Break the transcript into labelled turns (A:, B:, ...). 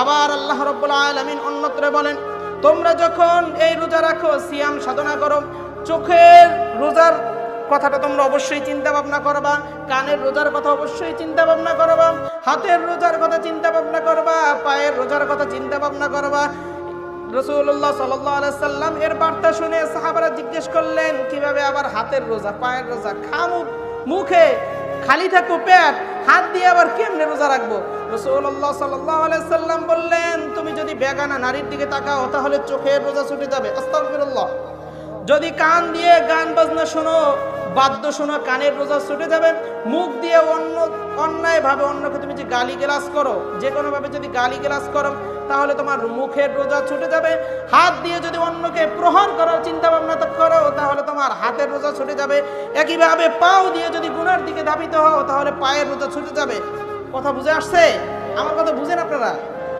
A: আবার আল্লাহ রাব্বুল আলামিন অন্যত্র বলেন, তোমরা যখন এই রোজা রাখো, সিয়াম সাধনা করো, চোখের রোজার কথাটা তোমরা অবশ্যই চিন্তা ভাবনা করবা, কানের রোজার কথা অবশ্যই চিন্তা ভাবনা করবা, হাতের রোজার কথা চিন্তা ভাবনা করবা, পায়ের রোজার কথা চিন্তা ভাবনা করবা। রাসূলুল্লাহ সাল্লাল্লাহু আলাইহি সাল্লাম এর বার্তা শুনে সাহাবারা জিজ্ঞেস করলেন, কিভাবে আবার হাতের রোজা, পায়ের রোজা, মুখে খালি থাকো পেট, হাত দিয়ে আবার কেমনে রোজা রাখবো? রাসূলুল্লাহ সাল্লাল্লাহু আলাইহি সাল্লাম বললেন, তুমি যদি বেগানা নারীর দিকে তাকাও তাহলে চোখের রোজা ছুটে যাবে। আস্তাগফিরুল্লাহ। যদি কান দিয়ে গান বাজনা শোনো, বাদ্য শোনো, কানের রোজা ছুটে যাবে। মুখ দিয়ে অন্যায়ভাবে অন্যকে তুমি যে গালিগালাজ করো, যে কোনোভাবে যদি গালিগালাজ করো তাহলে তোমার মুখের রোজা ছুটে যাবে। হাত দিয়ে যদি অন্যকে প্রহার করার চিন্তা ভাবনা করো তাহলে তোমার হাতের রোজা ছুটে যাবে। একইভাবে পাও দিয়ে যদি গুনার দিকে ধাবিত হও তাহলে পায়ের রোজা ছুটে যাবে। কথা বুঝে আসছে? আমার কথা বুঝেন আপনারা?